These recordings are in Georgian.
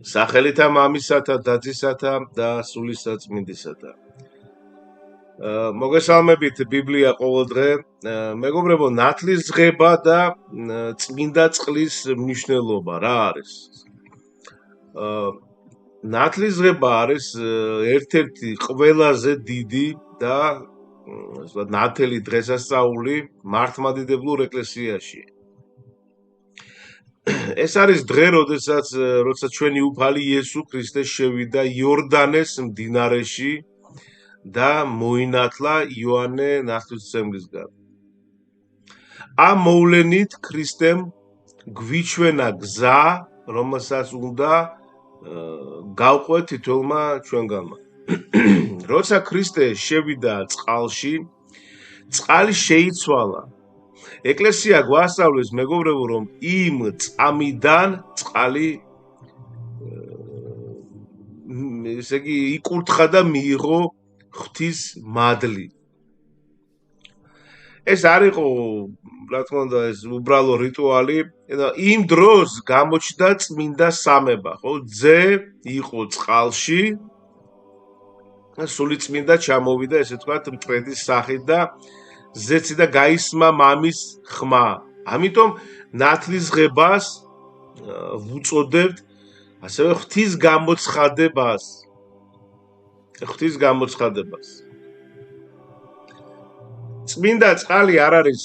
სახელითა მამისათა და ძისათა და სულისაწმინდისათა. მოგესალმებით ბიბლია ყოველდღე. მეგობრებო, ნათლისღება და წმინდა წყლის მნიშვნელობა რა არის? ნათლისღება არის ერთ-ერთი ყველაზე დიდი და ნათელი დღესასწაული მართლმადიდებლურ ეკლესიაში. ეს არის დღე, როცა ჩვენი უფალი იესო ქრისტე შევიდა იორდანეს მდინარეში და მოინათლა იოანე ნათლისმცემლისგან. ამ მოვლენით ქრისტემ გვიჩვენა გზა, რომელსაც უნდა გავყვეთ თითოეულმა ჩვენგანმა. როცა ქრისტე შევიდა წყალში, წყალი შეიცვალა. ეკლესია გვასწავლის, მეგობრებო, რომ იმ წამიდან წყალი ესე იგი იკურთხა და მიიღო ღვთის მადლი. ეს არ იყო, რა თქმა უნდა, ეს უბრალო რიტუალი, იმ დროს გამოჩნდა წმინდა სამება, ხო? ძე იყო წყალში, სულიწმინდა ჩამოვიდა, ესე ვთქვათ, მტრედის სახით და ზეცი და გაისმა მამის ხმა. ამიტომ ნათლისღებას ვუწოდებთ ასევე ღვთის გამოცხადებას. წმინდა წყალი არ არის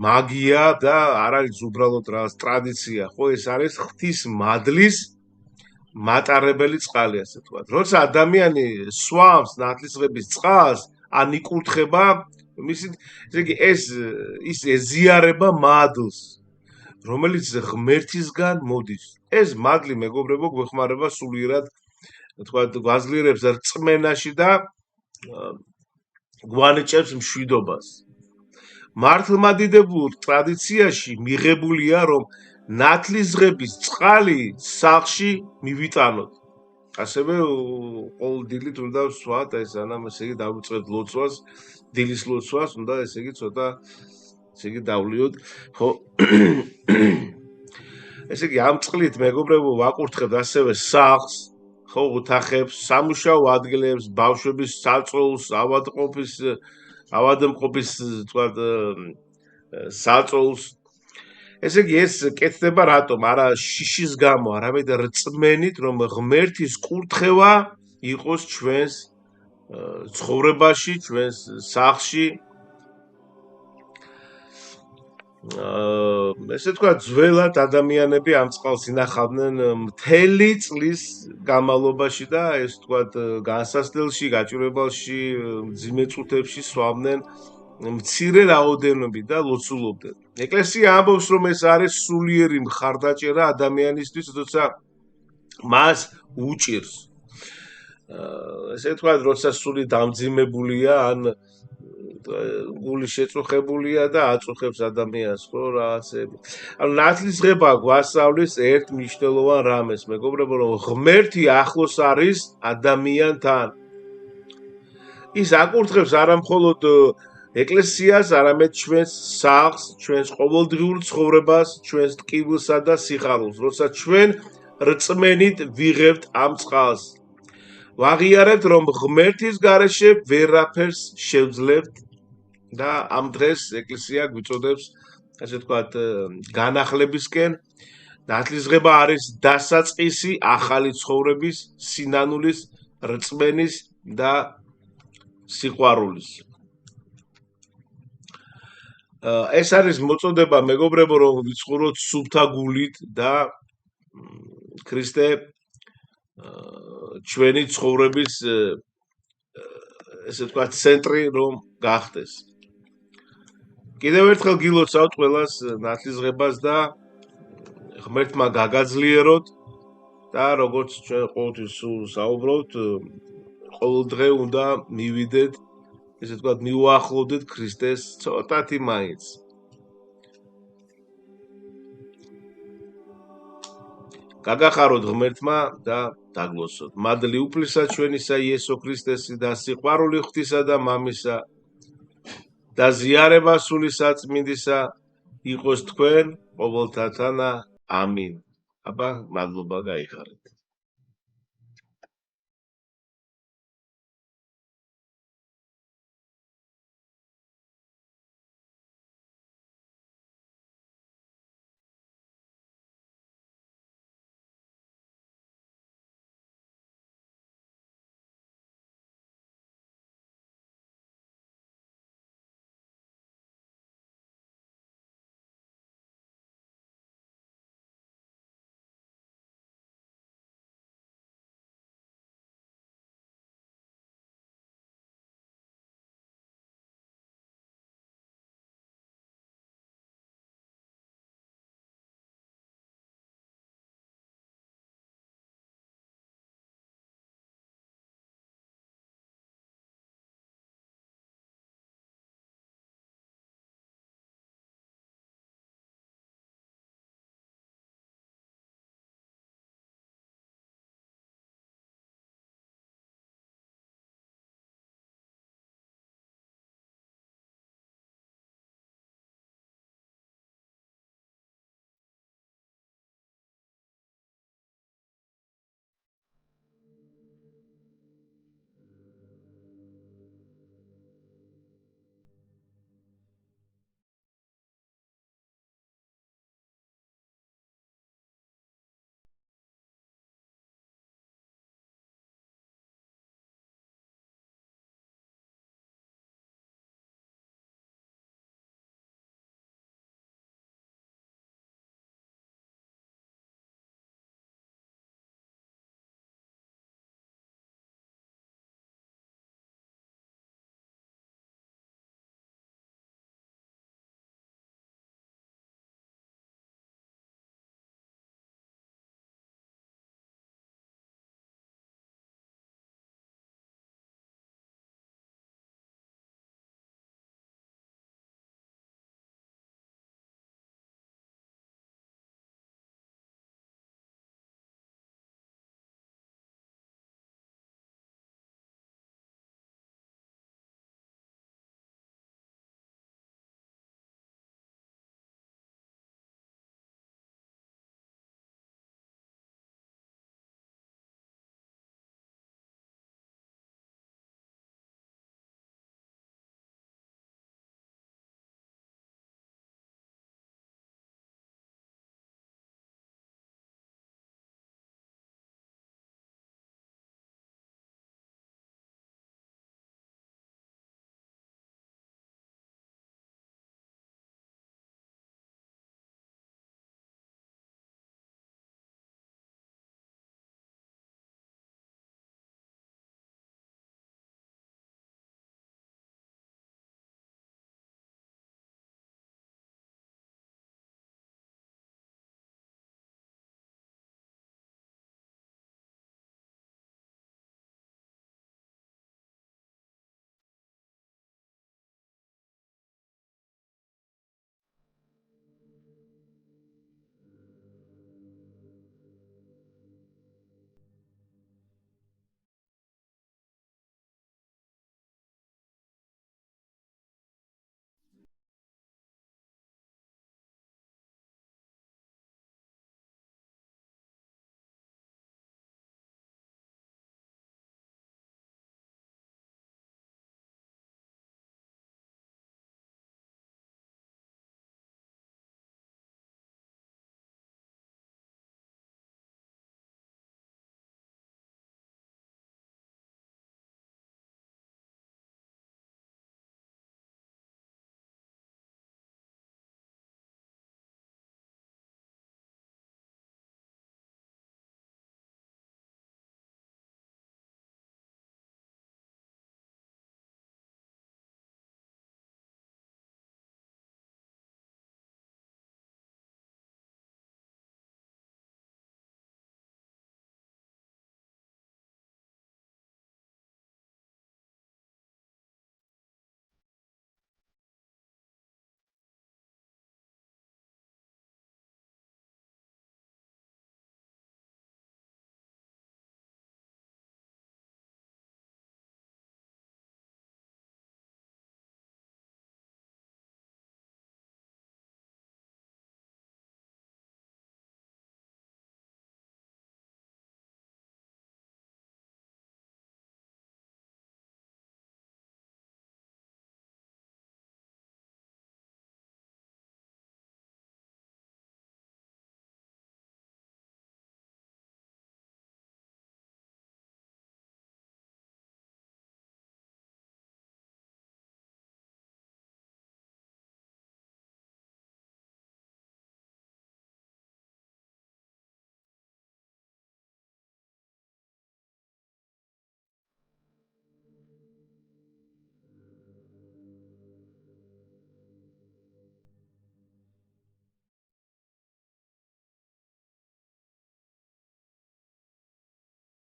მაგია და არ არის უბრალოდ ტრადიცია, ხო? ეს არის ღვთის მადლის მატარებელი წყალი, ასე ვთქვათ. როცა ადამიანი სვამს ნათლისღების წყალს, ან იკურთხება, ის ეზიარება მადლს, რომელიც ღმერთისგან მოდის. ეს მადლი, მეგობრებო, გვეხმარება სულიერად, ვთქვათ, გვაძლიერებს რწმენაში და გვანიჭებს მშვიდობას. მართლმადიდებლურ ტრადიციაში მიღებულია, რომ ნათლისღების წყალი სახლში მივიტანოთ. ასევე ყოველ დილით უნდა ვსვათ, სანამ ესე იგი დავიწყებთ ლოცვას, დილის ლოცვას, უნდა ესე იგი ცოტა ესე იგი დავლიოთ, ხო? ესე იგი ამ წყლით, მეგობრებო, ვაკურთხებთ ასევე სახლს, ხო, ოთახებს, სამუშაო ადგილებს, ბავშვების საწოლს, ავადმყოფის, თქვათ, საწოლს. ესე იგი ეს კეთდება რატომ? არა შიშის გამო, არამედ რწმენით, რომ ღმერთის კურთხევა იყოს ჩვენს ცხოვრებაში, ჩვენს სახლში. ესე ვთქვათ, ძველად ადამიანები ამ წყალს ინახავდნენ მთელი წლის განმავლობაში და ეს ვთქვათ, განსასწრებელში, გაჭირებელში, მძიმე წუთებში სვამდნენ მცირე რაოდენობით და ლოცულობდნენ. ეკლესია ამბობს, რომ ეს არის სულიერი მხარდაჭერა ადამიანისთვის, როცა მას უჭირს. ესე ვთქვათ, როცა სული დამძიმებულია, ან გული შეწუხებულია და აწუხებს ადამიანს, ხო, რაღაცები. ანუ ნათლისღება გვასწავლის ერთ მნიშვნელოვან რამეს, მეგობრებო, რომ ღმერთი ახლოს არის ადამიანთან. ის აკურთხებს არა მხოლოდ ეკლესიას, არამედ ჩვენს სახლს, ჩვენს ყოველდღიურ ცხოვრებას, ჩვენს ტკივილსა და სიხარულს, როცა ჩვენ რწმენით ვიღებთ ამ წყალს. ვაღიარებთ, რომ ღმერთის გარეშე ვერაფერს შევძლებთ და ამ დღეს ეკლესია გვიწოდებს, ასე ვთქვათ, განახლებისკენ. ნათლისღება არის დასაწყისი ახალი ცხოვრების, სინანულის, რწმენის და სიყვარულის. ეს არის მოწოდება, მეგობრებო, რომ ვიცხოვროთ სულთა გულით და ქრისტე ჩვენი ცხოვრების, ესე ვთქვათ, ცენტრი რომ გახდეს. კიდევ ერთხელ გილოცავთ ყველას ნათლისღებას და ღმერთმა გაგაძლიეროთ და როგორც ჩვენ ყოველთვის საუბრობთ, ყოველ დღე უნდა მივიდეთ, ესე ვთქვათ, მიუახლოვდეთ ქრისტეს ცოტათი მაინც. გაგახაროთ ღმერთმა და დაგლოცოთ. მადლი უფლისა ჩვენისა იესო ქრისტესი და სიყვარული ღვთისა და მამისა და ზიარება სული საწმინდისა იყოს თქვენ ყოველთათანა. ამინ. აბა, მადლობა, გაიხარეთ.